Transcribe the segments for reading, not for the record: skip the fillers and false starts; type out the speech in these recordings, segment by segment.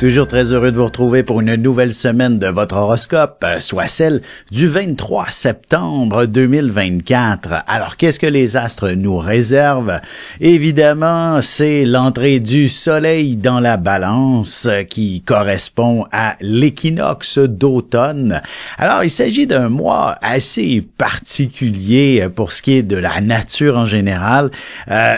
Toujours très heureux de vous retrouver pour une nouvelle semaine de votre horoscope, soit celle du 23 septembre 2024. Alors, qu'est-ce que les astres nous réservent? Évidemment, c'est l'entrée du soleil dans la balance qui correspond à l'équinoxe d'automne. Alors, il s'agit d'un mois assez particulier pour ce qui est de la nature en général.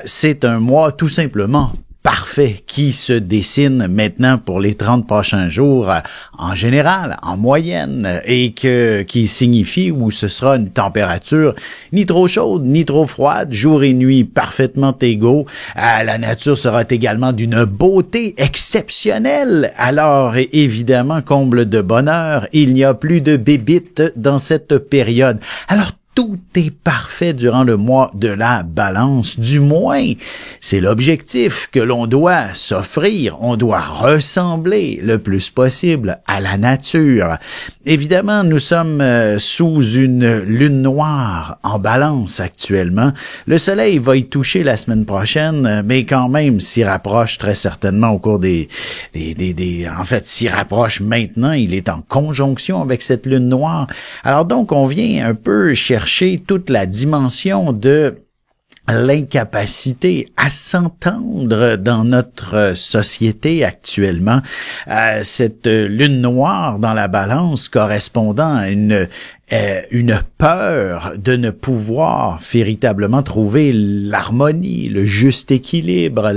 C'est un mois tout simplement parfait qui se dessine maintenant pour les 30 prochains jours en général, en moyenne, et qui signifie où ce sera une température ni trop chaude, ni trop froide, jour et nuit parfaitement égaux. La nature sera également d'une beauté exceptionnelle. Alors, évidemment, comble de bonheur, il n'y a plus de bébites dans cette période. Alors, tout est parfait durant le mois de la balance. Du moins, c'est l'objectif que l'on doit s'offrir. On doit ressembler le plus possible à la nature. Évidemment, nous sommes sous une lune noire en balance actuellement. Le soleil va y toucher la semaine prochaine, mais quand même s'y rapproche très certainement au cours en fait, s'y rapproche maintenant. Il est en conjonction avec cette lune noire. Alors donc, on vient un peu chercher toute la dimension de l'incapacité à s'entendre dans notre société actuellement. Cette lune noire dans la balance correspondant à une peur de ne pouvoir véritablement trouver l'harmonie, le juste équilibre,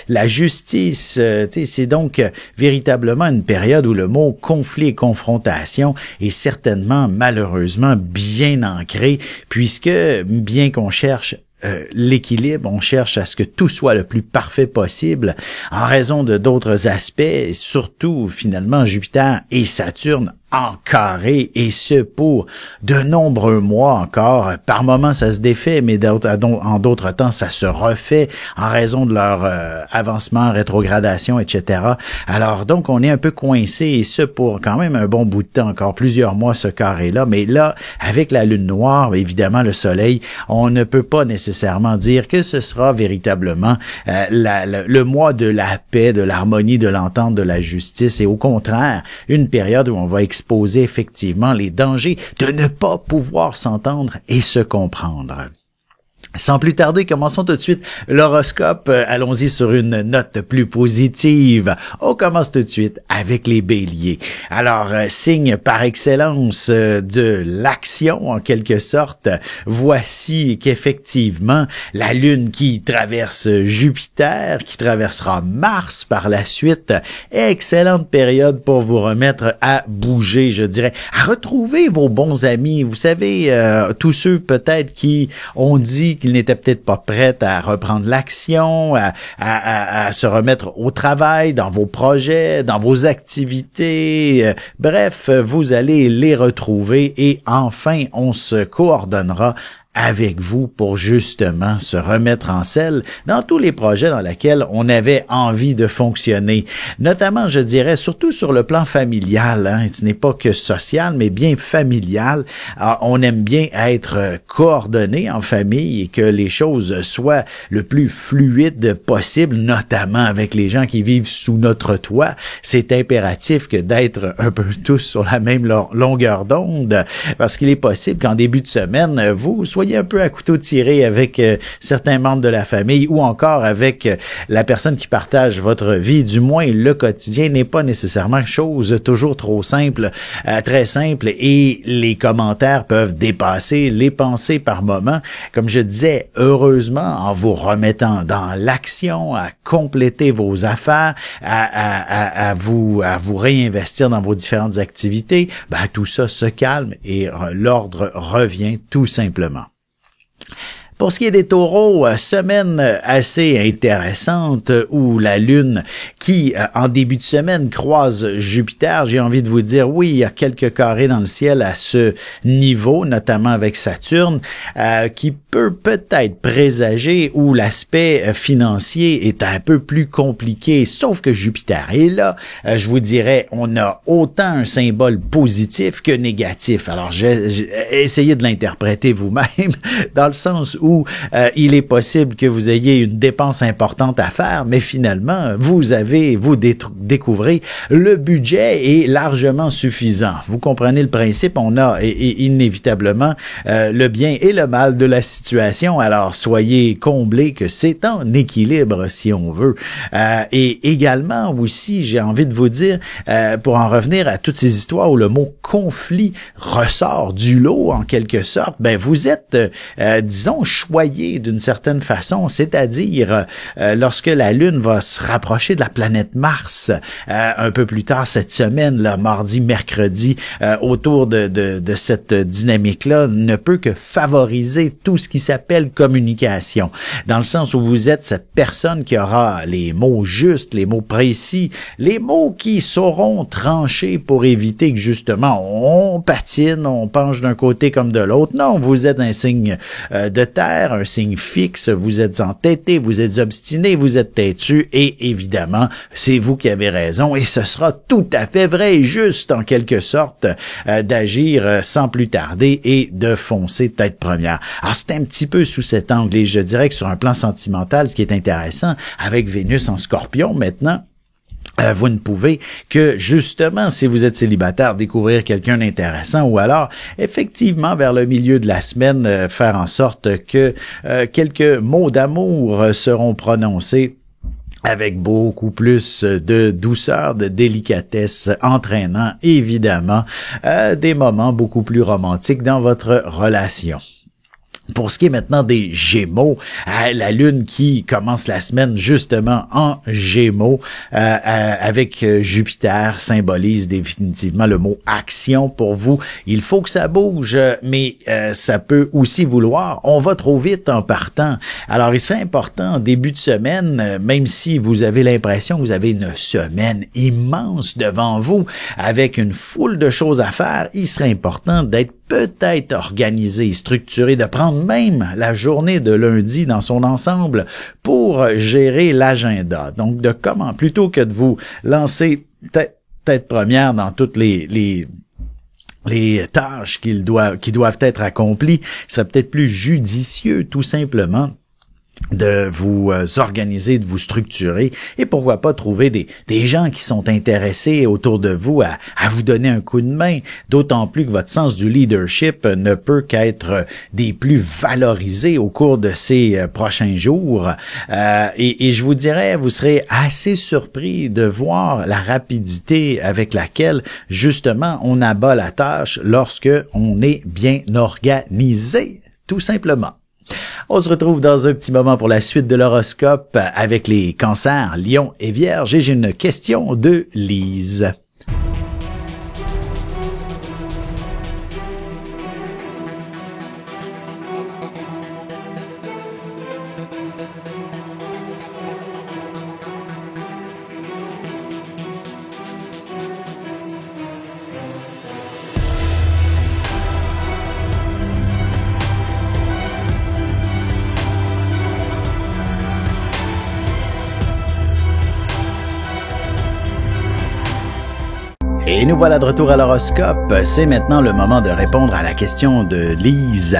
la justice. C'est donc véritablement une période où le mot conflit et confrontation est certainement malheureusement bien ancré, puisque bien qu'on cherche l'équilibre, on cherche à ce que tout soit le plus parfait possible en raison de d'autres aspects, et surtout finalement Jupiter et Saturne en carré, et ce pour de nombreux mois encore. Par moments, ça se défait, mais en d'autres temps, ça se refait en raison de leur avancement, rétrogradation, etc. Alors donc, on est un peu coincé, et ce pour quand même un bon bout de temps, encore plusieurs mois, ce carré-là. Mais là, avec la lune noire, évidemment, le soleil, on ne peut pas nécessairement dire que ce sera véritablement le mois de la paix, de l'harmonie, de l'entente, de la justice, et au contraire, une période où on va exposer effectivement les dangers de ne pas pouvoir s'entendre et se comprendre. Sans plus tarder, commençons tout de suite l'horoscope. Allons-y sur une note plus positive. On commence tout de suite avec les béliers. Alors, signe par excellence de l'action, en quelque sorte. Voici qu'effectivement, la Lune qui traverse Jupiter, qui traversera Mars par la suite, excellente période pour vous remettre à bouger, je dirais, à retrouver vos bons amis. Vous savez, tous ceux peut-être qui ont dit qu'ils n'étaient peut-être pas prêts à reprendre l'action, à se remettre au travail, dans vos projets, dans vos activités. Bref, vous allez les retrouver, et enfin, on se coordonnera avec vous pour justement se remettre en selle dans tous les projets dans lesquels on avait envie de fonctionner. Notamment, je dirais, surtout sur le plan familial. Ce n'est pas que social, mais bien familial. Alors, on aime bien être coordonné en famille et que les choses soient le plus fluides possible, notamment avec les gens qui vivent sous notre toit. C'est impératif que d'être un peu tous sur la même longueur d'onde, parce qu'il est possible qu'en début de semaine, vous soyez un peu à couteau tiré avec certains membres de la famille, ou encore avec la personne qui partage votre vie. Du moins, le quotidien n'est pas nécessairement chose toujours trop simple, très simple, et les commentaires peuvent dépasser les pensées par moment. Comme je disais, heureusement, en vous remettant dans l'action, à compléter vos affaires, à vous réinvestir dans vos différentes activités, tout ça se calme et l'ordre revient tout simplement. Pour ce qui est des taureaux, semaine assez intéressante où la Lune qui, en début de semaine, croise Jupiter. J'ai envie de vous dire, oui, il y a quelques carrés dans le ciel à ce niveau, notamment avec Saturne, qui peut peut-être présager où l'aspect financier est un peu plus compliqué, sauf que Jupiter est là. Je vous dirais, on a autant un symbole positif que négatif. Alors, j'ai essayé de l'interpréter vous-même, dans le sens où où il est possible que vous ayez une dépense importante à faire, mais finalement, vous découvrez le budget est largement suffisant. Vous comprenez le principe, on a inévitablement le bien et le mal de la situation, alors soyez comblés que c'est en équilibre si on veut. Et également aussi, j'ai envie de vous dire, pour en revenir à toutes ces histoires où le mot conflit ressort du lot en quelque sorte, ben vous êtes, disons, choyé d'une certaine façon, c'est-à-dire lorsque la Lune va se rapprocher de la planète Mars un peu plus tard cette semaine, là, mardi, mercredi, autour de cette dynamique-là, ne peut que favoriser tout ce qui s'appelle communication, dans le sens où vous êtes cette personne qui aura les mots justes, les mots précis, les mots qui sauront trancher pour éviter que justement on patine, on penche d'un côté comme de l'autre. Non, vous êtes un signe de terre, un signe fixe, vous êtes entêté, vous êtes obstiné, vous êtes têtu et évidemment, c'est vous qui avez raison et ce sera tout à fait vrai et juste en quelque sorte d'agir sans plus tarder et de foncer tête première. Alors c'est un petit peu sous cet angle et je dirais que sur un plan sentimental, ce qui est intéressant avec Vénus en Scorpion maintenant, vous ne pouvez que, justement, si vous êtes célibataire, découvrir quelqu'un d'intéressant ou alors, effectivement, vers le milieu de la semaine, faire en sorte que quelques mots d'amour seront prononcés avec beaucoup plus de douceur, de délicatesse, entraînant évidemment des moments beaucoup plus romantiques dans votre relation. Pour ce qui est maintenant des Gémeaux, la Lune qui commence la semaine justement en Gémeaux avec Jupiter symbolise définitivement le mot action pour vous. Il faut que ça bouge, mais ça peut aussi vouloir on va trop vite en partant. Alors il serait important en début de semaine, même si vous avez l'impression que vous avez une semaine immense devant vous avec une foule de choses à faire, il serait important d'être peut-être organisé, structuré, de prendre même la journée de lundi dans son ensemble pour gérer l'agenda. Donc, de comment, plutôt que de vous lancer tête première dans toutes les tâches qui doivent être accomplies, ce serait peut-être plus judicieux, tout simplement, de vous organiser, de vous structurer et pourquoi pas trouver des gens qui sont intéressés autour de vous à vous donner un coup de main, d'autant plus que votre sens du leadership ne peut qu'être des plus valorisés au cours de ces prochains jours et je vous dirais, vous serez assez surpris de voir la rapidité avec laquelle justement on abat la tâche lorsque on est bien organisé, tout simplement. On se retrouve dans un petit moment pour la suite de l'horoscope avec les cancers, lions et vierges et j'ai une question de Lise. Et nous voilà de retour à l'horoscope. C'est maintenant le moment de répondre à la question de Lise.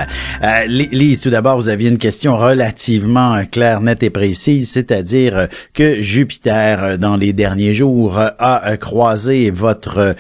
Lise, tout d'abord, vous aviez une question relativement claire, nette et précise, c'est-à-dire que Jupiter, dans les derniers jours, a croisé votre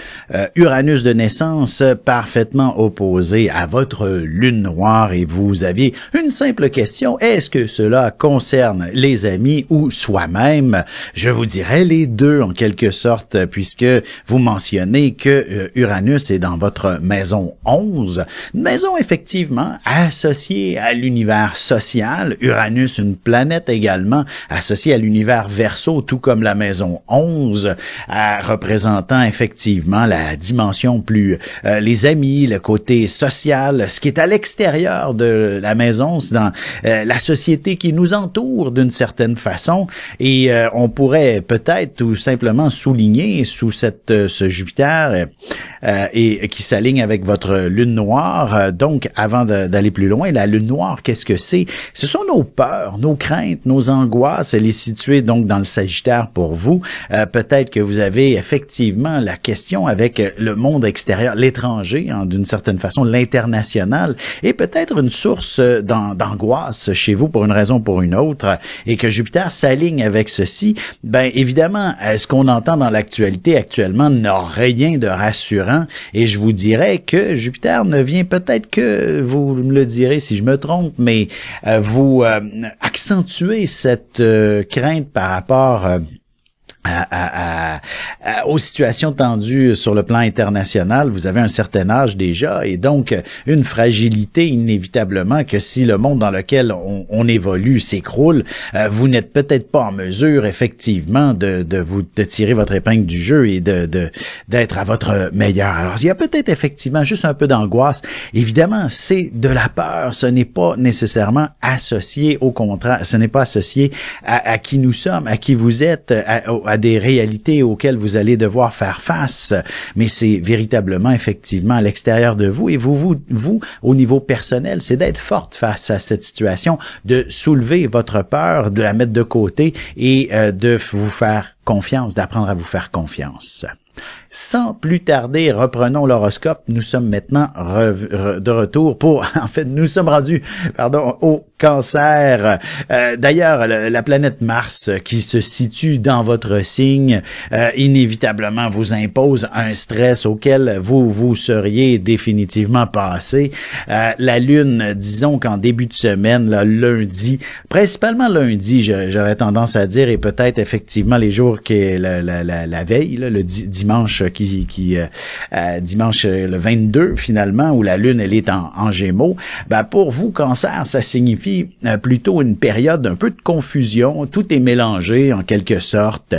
Uranus de naissance parfaitement opposé à votre lune noire et vous aviez une simple question. Est-ce que cela concerne les amis ou soi-même? Je vous dirais les deux en quelque sorte, puisque vous mentionnez que Uranus est dans votre maison 11, une maison effectivement associée à l'univers social, Uranus une planète également associée à l'univers Verseau, tout comme la maison 11, représentant effectivement la dimension plus les amis, le côté social, ce qui est à l'extérieur de la maison, c'est dans la société qui nous entoure d'une certaine façon et on pourrait peut-être tout simplement souligner sous ce Jupiter et qui s'aligne avec votre lune noire. Donc, avant d'aller plus loin, la lune noire, qu'est-ce que c'est? Ce sont nos peurs, nos craintes, nos angoisses. Elle est située donc dans le Sagittaire pour vous. Peut-être que vous avez effectivement la question avec le monde extérieur, l'étranger, hein, d'une certaine façon, l'international, et peut-être une source d'angoisse chez vous pour une raison ou pour une autre, et que Jupiter s'aligne avec ceci. Ben évidemment, ce qu'on entend dans l'actualité actuellement n'a rien de rassurant, et je vous dirais que Jupiter ne vient peut-être que, vous me le direz si je me trompe, mais vous accentuez cette crainte par rapport aux situations tendues sur le plan international. Vous avez un certain âge déjà et donc une fragilité inévitablement que si le monde dans lequel on évolue s'écroule, vous n'êtes peut-être pas en mesure effectivement de tirer votre épingle du jeu et d'être à votre meilleur. Alors il y a peut-être effectivement juste un peu d'angoisse. Évidemment, c'est de la peur. Ce n'est pas nécessairement associé, au contraire, ce n'est pas associé à qui nous sommes, à qui vous êtes, à des réalités auxquelles vous allez devoir faire face, mais c'est véritablement effectivement à l'extérieur de vous et vous au niveau personnel, c'est d'être forte face à cette situation, de soulever votre peur, de la mettre de côté et de vous faire confiance, d'apprendre à vous faire confiance. Sans plus tarder, reprenons l'horoscope. Nous sommes maintenant de retour nous sommes rendus, au Cancer. D'ailleurs, la planète Mars qui se situe dans votre signe, inévitablement vous impose un stress auquel vous seriez définitivement passé. La Lune, disons qu'en début de semaine, là, lundi, principalement lundi, j'aurais tendance à dire, et peut-être effectivement les jours qui est la veille, là, le dimanche dimanche le 22 finalement, où la Lune elle est en Gémeaux, ben pour vous Cancer, ça signifie plutôt une période un peu de confusion, tout est mélangé en quelque sorte.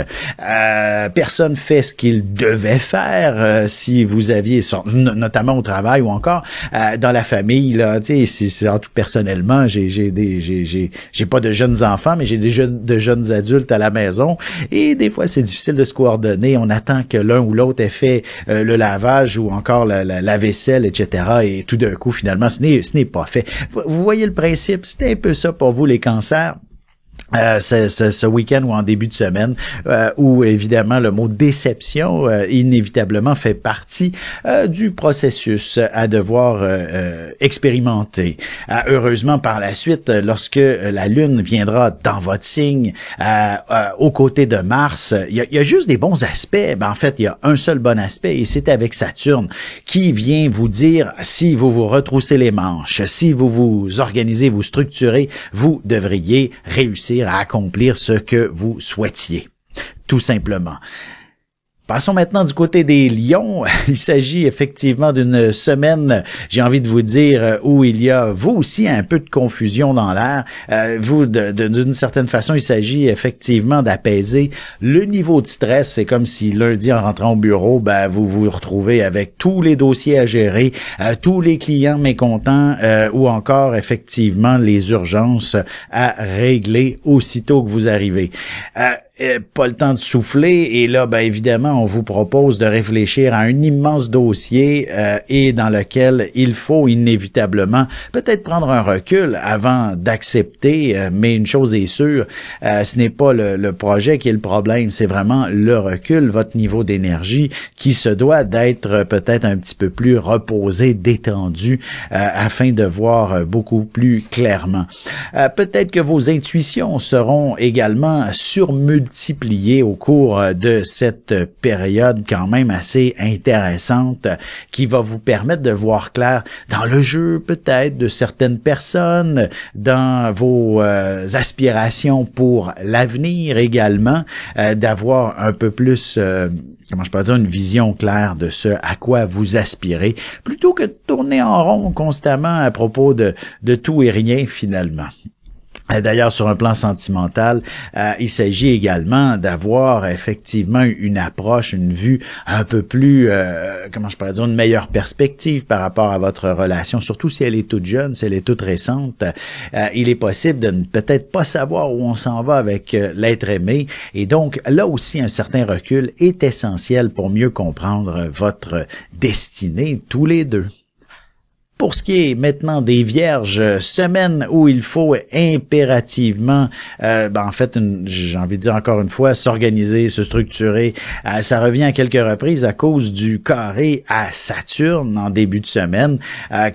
Personne fait ce qu'il devait faire si vous aviez notamment au travail ou encore dans la famille là, tu sais, c'est tout personnellement, j'ai pas de jeunes enfants mais j'ai de jeunes adultes à la maison et des fois c'est difficile de se coordonner, on attend que l'un ou l'autre ait fait le lavage ou encore la vaisselle, etc. Et tout d'un coup, finalement, ce n'est pas fait. Vous voyez le principe, c'était un peu ça pour vous, les cancers. Ce week-end ou en début de semaine, où évidemment le mot déception inévitablement fait partie du processus à devoir expérimenter. Heureusement par la suite, lorsque la Lune viendra dans votre signe, aux côtés de Mars, il y a juste des bons aspects. En fait, il y a un seul bon aspect et c'est avec Saturne qui vient vous dire si vous vous retroussez les manches, si vous vous organisez, vous structurez, vous devriez réussir à accomplir ce que vous souhaitiez, tout simplement. Passons maintenant du côté des Lions. Il s'agit effectivement d'une semaine, j'ai envie de vous dire, où il y a, vous aussi, un peu de confusion dans l'air. Vous, d'une certaine façon, il s'agit effectivement d'apaiser le niveau de stress. C'est comme si lundi, en rentrant au bureau, vous vous retrouvez avec tous les dossiers à gérer, tous les clients mécontents, ou encore, effectivement, les urgences à régler aussitôt que vous arrivez. Pas le temps de souffler et là, évidemment, on vous propose de réfléchir à un immense dossier et dans lequel il faut inévitablement peut-être prendre un recul avant d'accepter, mais une chose est sûre, ce n'est pas le projet qui est le problème, c'est vraiment le recul, votre niveau d'énergie qui se doit d'être peut-être un petit peu plus reposé, détendu, afin de voir beaucoup plus clairement. Peut-être que vos intuitions seront également surmultipliées au cours de cette période quand même assez intéressante qui va vous permettre de voir clair dans le jeu peut-être de certaines personnes, dans vos aspirations pour l'avenir également, d'avoir un peu plus, une vision claire de ce à quoi vous aspirez, plutôt que de tourner en rond constamment à propos de tout et rien finalement. D'ailleurs, sur un plan sentimental, il s'agit également d'avoir effectivement une approche, une vue un peu plus, comment je pourrais dire, une meilleure perspective par rapport à votre relation, surtout si elle est toute jeune, si elle est toute récente. Il est possible de ne peut-être pas savoir où on s'en va avec l'être aimé, et donc là aussi un certain recul est essentiel pour mieux comprendre votre destinée tous les deux. Pour ce qui est maintenant des vierges, semaine où il faut impérativement, en fait, j'ai envie de dire encore une fois, s'organiser, se structurer. Ça revient à quelques reprises à cause du carré à Saturne en début de semaine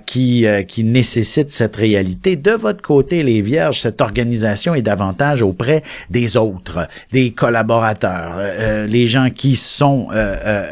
qui nécessite cette réalité. De votre côté, les vierges, cette organisation est davantage auprès des autres, des collaborateurs, les gens qui sont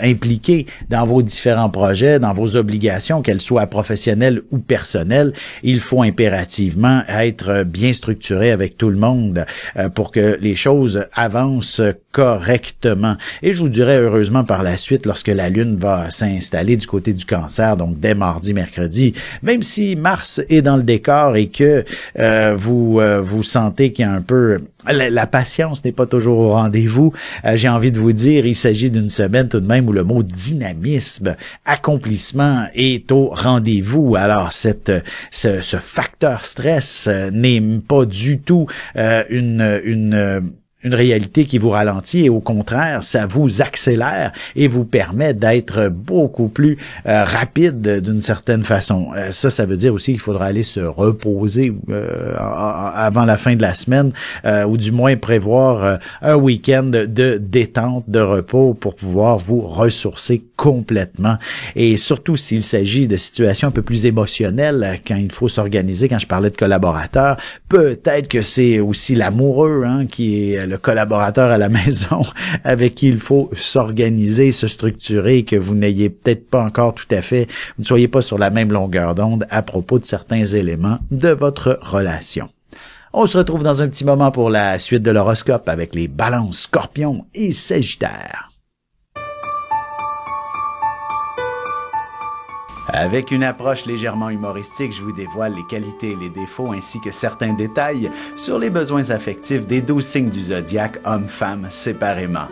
impliqués dans vos différents projets, dans vos obligations, qu'elles soient professionnelles ou personnel, il faut impérativement être bien structuré avec tout le monde pour que les choses avancent correctement. Et je vous dirais heureusement par la suite, lorsque la Lune va s'installer du côté du Cancer, donc dès mardi, mercredi, même si Mars est dans le décor et que vous sentez qu'il y a un peu... La patience n'est pas toujours au rendez-vous. J'ai envie de vous dire, il s'agit d'une semaine tout de même où le mot dynamisme, accomplissement est au rendez-vous. Alors, ce facteur stress n'est pas du tout une réalité qui vous ralentit et au contraire, ça vous accélère et vous permet d'être beaucoup plus rapide d'une certaine façon. Ça veut dire aussi qu'il faudra aller se reposer avant la fin de la semaine ou du moins prévoir un week-end de détente, de repos pour pouvoir vous ressourcer complètement. Et surtout s'il s'agit de situations un peu plus émotionnelles, quand il faut s'organiser, quand je parlais de collaborateurs, peut-être que c'est aussi l'amoureux qui est le collaborateur à la maison avec qui il faut s'organiser, se structurer, que vous n'ayez peut-être pas encore tout à fait, vous ne soyez pas sur la même longueur d'onde à propos de certains éléments de votre relation. On se retrouve dans un petit moment pour la suite de l'horoscope avec les Balances, Scorpions et Sagittaires. Avec une approche légèrement humoristique, je vous dévoile les qualités et les défauts ainsi que certains détails sur les besoins affectifs des 12 signes du zodiaque, hommes-femmes séparément.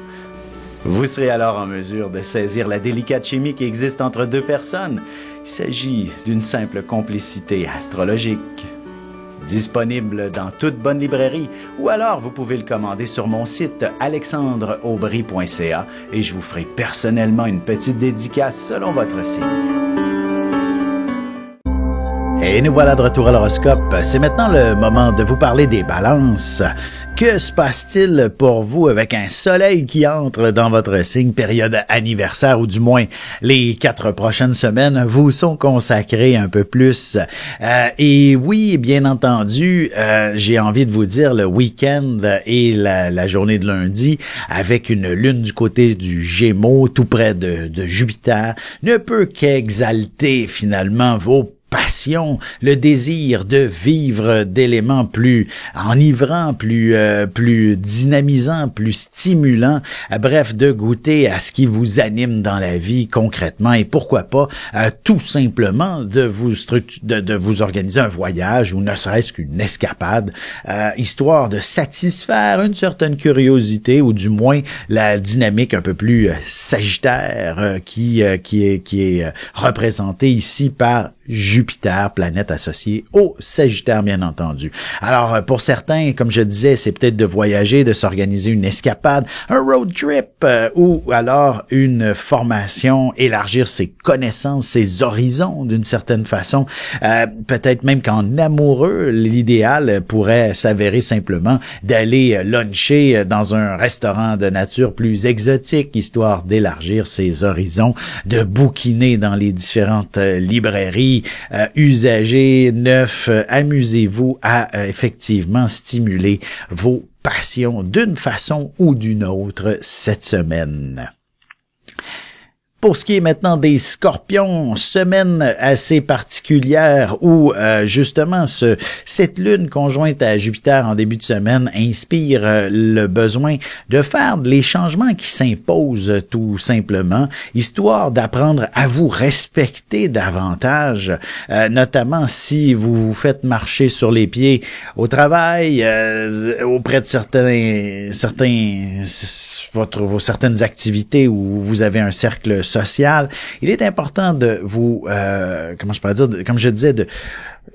Vous serez alors en mesure de saisir la délicate chimie qui existe entre deux personnes. Il s'agit d'une simple complicité astrologique. Disponible dans toute bonne librairie ou alors vous pouvez le commander sur mon site alexandreaubry.ca et je vous ferai personnellement une petite dédicace selon votre signe. Et nous voilà de retour à l'horoscope. C'est maintenant le moment de vous parler des balances. Que se passe-t-il pour vous avec un soleil qui entre dans votre signe, période anniversaire, ou du moins les 4 prochaines semaines vous sont consacrées un peu plus. Et oui, bien entendu, j'ai envie de vous dire le week-end et la journée de lundi, avec une lune du côté du Gémeaux, tout près de Jupiter, ne peut qu'exalter finalement vos passion, le désir de vivre d'éléments plus enivrants, plus dynamisants, plus stimulants, bref, de goûter à ce qui vous anime dans la vie concrètement et pourquoi pas tout simplement de vous organiser un voyage ou ne serait-ce qu'une escapade, histoire de satisfaire une certaine curiosité ou du moins la dynamique un peu plus sagittaire qui est représentée ici par Jupiter, planète associée au Sagittaire, bien entendu. Alors, pour certains, comme je disais, c'est peut-être de voyager, de s'organiser une escapade, un road trip, ou alors une formation, élargir ses connaissances, ses horizons d'une certaine façon. Peut-être même qu'en amoureux, l'idéal pourrait s'avérer simplement d'aller luncher dans un restaurant de nature plus exotique, histoire d'élargir ses horizons, de bouquiner dans les différentes librairies, usagers, neufs, amusez-vous à effectivement stimuler vos passions d'une façon ou d'une autre cette semaine. Pour ce qui est maintenant des Scorpions, semaine assez particulière où justement cette lune conjointe à Jupiter en début de semaine inspire le besoin de faire les changements qui s'imposent tout simplement, histoire d'apprendre à vous respecter davantage, notamment si vous vous faites marcher sur les pieds au travail, auprès de certaines activités où vous avez un cercle social. Il est important de vous, comme je disais,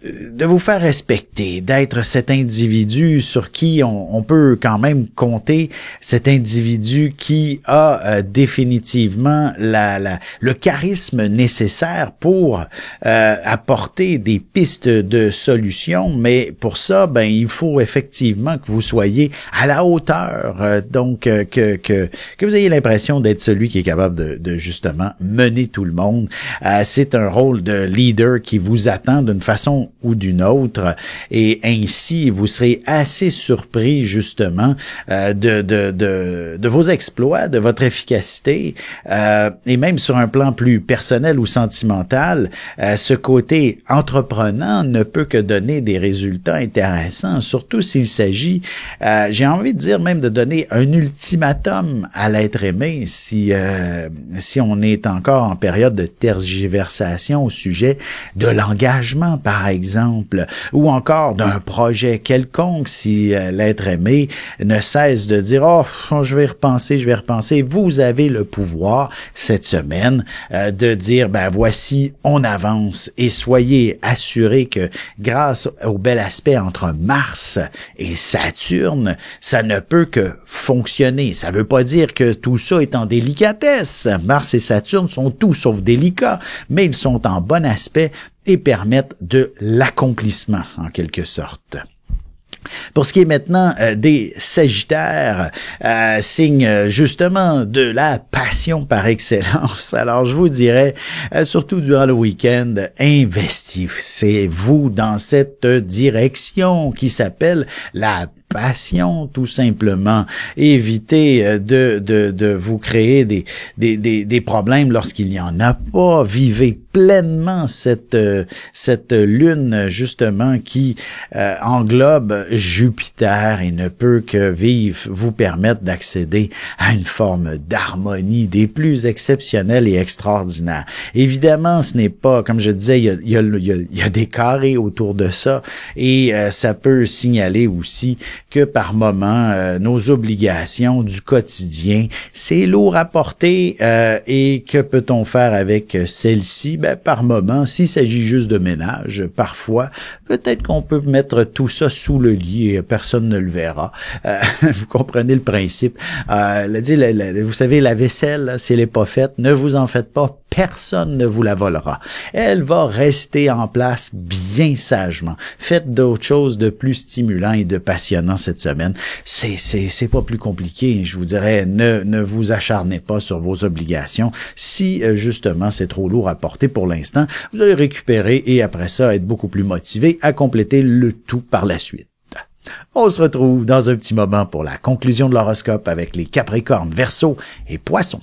de vous faire respecter, d'être cet individu sur qui on peut quand même compter, cet individu qui a définitivement le charisme nécessaire pour apporter des pistes de solutions, mais pour ça, il faut effectivement que vous soyez à la hauteur, donc que vous ayez l'impression d'être celui qui est capable de justement mener tout le monde. C'est un rôle de leader qui vous attend d'une façon ou d'une autre, et ainsi vous serez assez surpris justement de vos exploits, de votre efficacité, et même sur un plan plus personnel ou sentimental, ce côté entreprenant ne peut que donner des résultats intéressants, surtout s'il s'agit, j'ai envie de dire même de donner un ultimatum à l'être aimé si on est encore en période de tergiversation au sujet de l'engagement, par exemple, ou encore d'un projet quelconque, si l'être aimé ne cesse de dire « Oh, je vais repenser », vous avez le pouvoir cette semaine de dire « voici, on avance » et soyez assurés que grâce au bel aspect entre Mars et Saturne, ça ne peut que fonctionner. Ça veut pas dire que tout ça est en délicatesse. Mars et Saturne sont tout sauf délicats, mais ils sont en bon aspect et permettent de l'accomplissement, en quelque sorte. Pour ce qui est maintenant des Sagittaires, signe justement de la passion par excellence. Alors je vous dirais, surtout durant le week-end, investissez-vous dans cette direction qui s'appelle la passion, tout simplement. Évitez de vous créer des problèmes lorsqu'il n'y en a pas. Vivez pleinement cette lune justement qui englobe Jupiter et ne peut que vous permettre d'accéder à une forme d'harmonie des plus exceptionnelles et extraordinaires. Évidemment, ce n'est pas, comme je disais, il y a des carrés autour de ça, et ça peut signaler aussi que par moment, nos obligations du quotidien, c'est lourd à porter, et que peut-on faire avec celle-ci? Par moment, s'il s'agit juste de ménage, parfois, peut-être qu'on peut mettre tout ça sous le lit et personne ne le verra. Vous comprenez le principe. Vous savez, la vaisselle, là, si elle n'est pas faite, ne vous en faites pas. Personne ne vous la volera. Elle va rester en place bien sagement. Faites d'autres choses de plus stimulants et de passionnants cette semaine. C'est pas plus compliqué. Je vous dirais, ne vous acharnez pas sur vos obligations. Si justement c'est trop lourd à porter pour l'instant, vous allez récupérer et après ça être beaucoup plus motivé à compléter le tout par la suite. On se retrouve dans un petit moment pour la conclusion de l'horoscope avec les Capricornes, Verseaux et Poissons.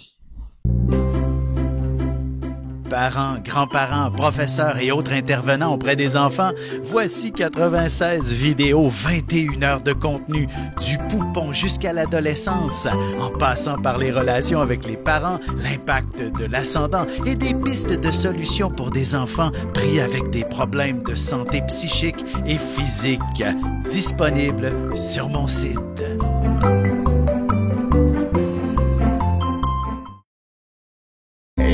Parents, grands-parents, professeurs et autres intervenants auprès des enfants, voici 96 vidéos, 21 heures de contenu, du poupon jusqu'à l'adolescence, en passant par les relations avec les parents, l'impact de l'ascendant et des pistes de solutions pour des enfants pris avec des problèmes de santé psychique et physique. Disponible sur mon site.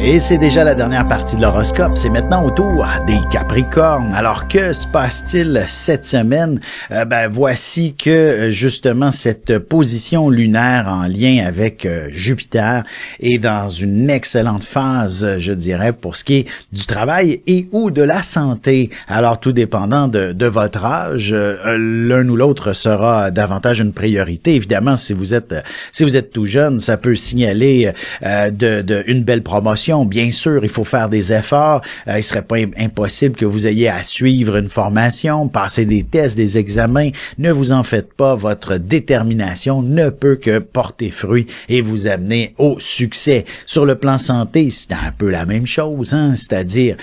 Et c'est déjà la dernière partie de l'horoscope. C'est maintenant au tour des Capricornes. Alors, que se passe-t-il cette semaine? Voici que, justement, cette position lunaire en lien avec Jupiter est dans une excellente phase, je dirais, pour ce qui est du travail et ou de la santé. Alors, tout dépendant de votre âge, l'un ou l'autre sera davantage une priorité. Évidemment, si vous êtes tout jeune, ça peut signaler une belle promotion formation, bien sûr, il faut faire des efforts. Il serait pas impossible que vous ayez à suivre une formation, passer des tests, des examens. Ne vous en faites pas, votre détermination ne peut que porter fruit et vous amener au succès. Sur le plan santé, c'est un peu la même chose, hein? C'est-à-dire,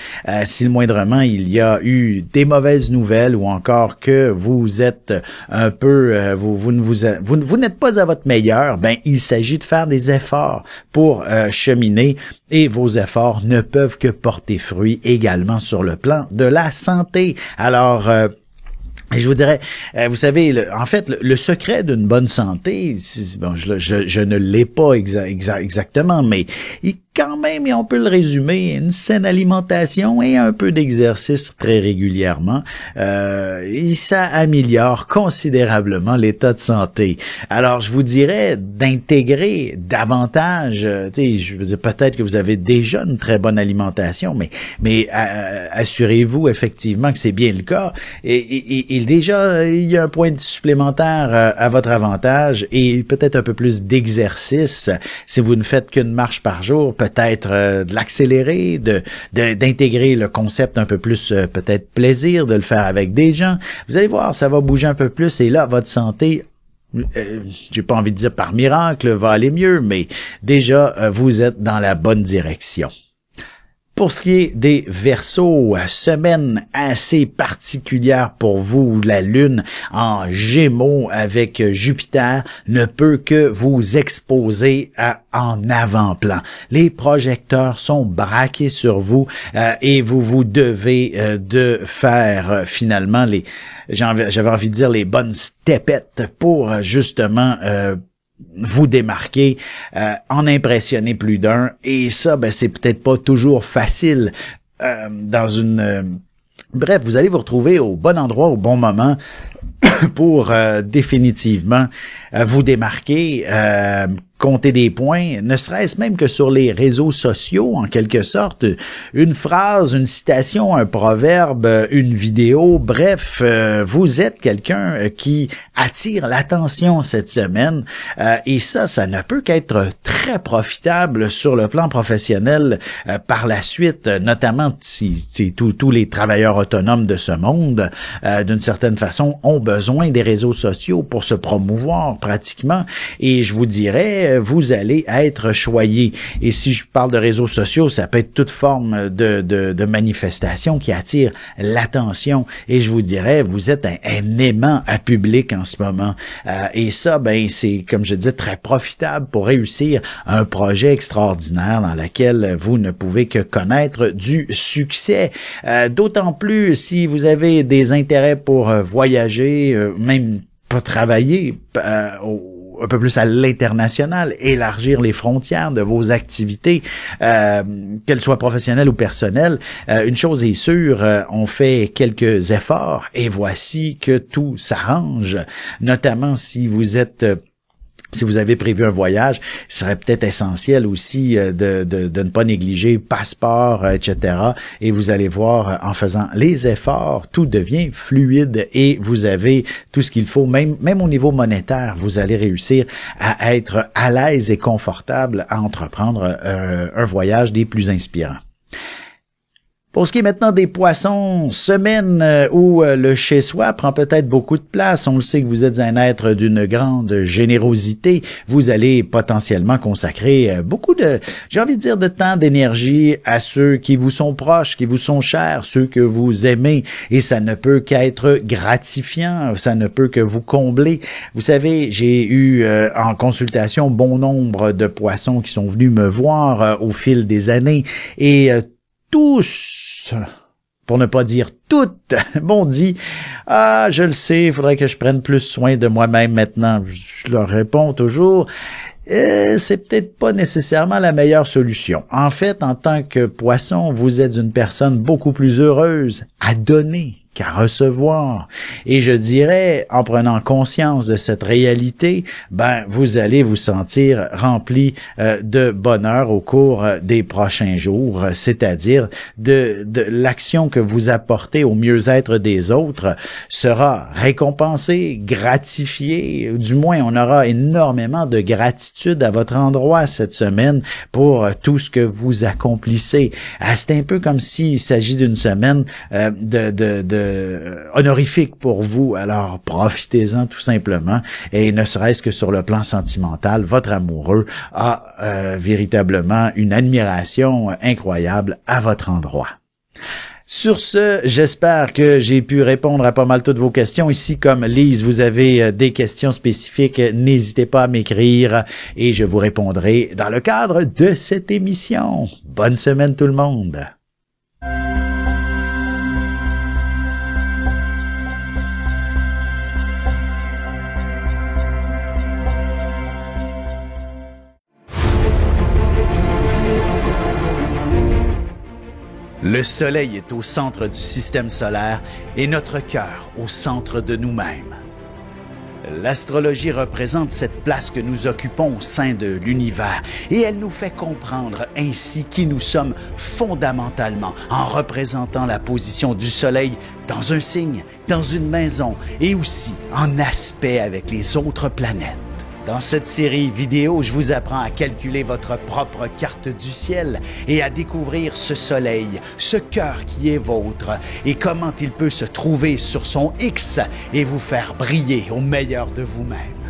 si le moindrement il y a eu des mauvaises nouvelles ou encore que vous êtes un peu, vous n'êtes pas à votre meilleur, ben il s'agit de faire des efforts pour cheminer et vos efforts ne peuvent que porter fruit également sur le plan de la santé. Alors, je vous dirais, vous savez, en fait, le secret d'une bonne santé, bon, je ne l'ai pas exactement, mais quand même, et on peut le résumer, une saine alimentation et un peu d'exercice très régulièrement, et ça améliore considérablement l'état de santé. Alors, je vous dirais d'intégrer davantage, je veux dire, peut-être que vous avez déjà une très bonne alimentation, mais assurez-vous effectivement que c'est bien le cas, et déjà, il y a un point supplémentaire à votre avantage, et peut-être un peu plus d'exercice, si vous ne faites qu'une marche par jour, peut-être de l'accélérer, d'intégrer le concept un peu plus peut-être plaisir, de le faire avec des gens. Vous allez voir, ça va bouger un peu plus et là, votre santé, j'ai pas envie de dire par miracle, va aller mieux, mais déjà, vous êtes dans la bonne direction. Pour ce qui est des Verseaux, semaine assez particulière pour vous. La Lune en Gémeaux avec Jupiter ne peut que vous exposer en avant-plan. Les projecteurs sont braqués sur vous et vous devez de faire finalement j'avais envie de dire les bonnes stepettes pour justement vous démarquer, en impressionner plus d'un, et ça, ben c'est peut-être pas toujours facile dans une... Bref, vous allez vous retrouver au bon endroit, au bon moment, pour définitivement vous démarquer, compter des points, ne serait-ce même que sur les réseaux sociaux, en quelque sorte, une phrase, une citation, un proverbe, une vidéo, bref, vous êtes quelqu'un qui attire l'attention cette semaine, et ça ne peut qu'être très profitable sur le plan professionnel par la suite, notamment si tous les travailleurs autonomes de ce monde, d'une certaine façon, ont besoin des réseaux sociaux pour se promouvoir pratiquement, et je vous dirais, vous allez être choyé. Et si je parle de réseaux sociaux, ça peut être toute forme de manifestation qui attire l'attention. Et je vous dirais, vous êtes un aimant à public en ce moment. Et ça, ben, c'est, comme je disais, très profitable pour réussir un projet extraordinaire dans lequel vous ne pouvez que connaître du succès. D'autant plus si vous avez des intérêts pour voyager, même pas travailler, un peu plus à l'international, élargir les frontières de vos activités, qu'elles soient professionnelles ou personnelles. Une chose est sûre, on fait quelques efforts et voici que tout s'arrange, notamment si vous avez prévu un voyage, ce serait peut-être essentiel aussi de ne pas négliger passeport, etc. Et vous allez voir, en faisant les efforts, tout devient fluide et vous avez tout ce qu'il faut, même au niveau monétaire, vous allez réussir à être à l'aise et confortable à entreprendre un voyage des plus inspirants. Pour ce qui est maintenant des Poissons, semaine où le chez-soi prend peut-être beaucoup de place. On le sait que vous êtes un être d'une grande générosité. Vous allez potentiellement consacrer beaucoup j'ai envie de dire, de temps, d'énergie à ceux qui vous sont proches, qui vous sont chers, ceux que vous aimez. Et ça ne peut qu'être gratifiant, ça ne peut que vous combler. Vous savez, j'ai eu en consultation bon nombre de Poissons qui sont venus me voir au fil des années et tous, pour ne pas dire toutes, m'ont dit « Ah, je le sais, il faudrait que je prenne plus soin de moi-même maintenant. » Je leur réponds toujours « c'est peut-être pas nécessairement la meilleure solution. En fait, en tant que Poisson, vous êtes une personne beaucoup plus heureuse à donner qu'à recevoir. Et je dirais, en prenant conscience de cette réalité, vous allez vous sentir rempli de bonheur au cours des prochains jours, c'est-à-dire de l'action que vous apportez au mieux-être des autres sera récompensée, gratifiée, du moins on aura énormément de gratitude à votre endroit cette semaine pour tout ce que vous accomplissez. C'est un peu comme s'il s'agit d'une semaine honorifique pour vous, alors profitez-en tout simplement, et ne serait-ce que sur le plan sentimental, votre amoureux a véritablement une admiration incroyable à votre endroit. Sur ce, j'espère que j'ai pu répondre à pas mal toutes vos questions. Ici, comme Lise, vous avez des questions spécifiques, n'hésitez pas à m'écrire et je vous répondrai dans le cadre de cette émission. Bonne semaine tout le monde! Le Soleil est au centre du système solaire et notre cœur au centre de nous-mêmes. L'astrologie représente cette place que nous occupons au sein de l'univers et elle nous fait comprendre ainsi qui nous sommes fondamentalement en représentant la position du Soleil dans un signe, dans une maison et aussi en aspect avec les autres planètes. Dans cette série vidéo, je vous apprends à calculer votre propre carte du ciel et à découvrir ce soleil, ce cœur qui est vôtre et comment il peut se trouver sur son X et vous faire briller au meilleur de vous-même.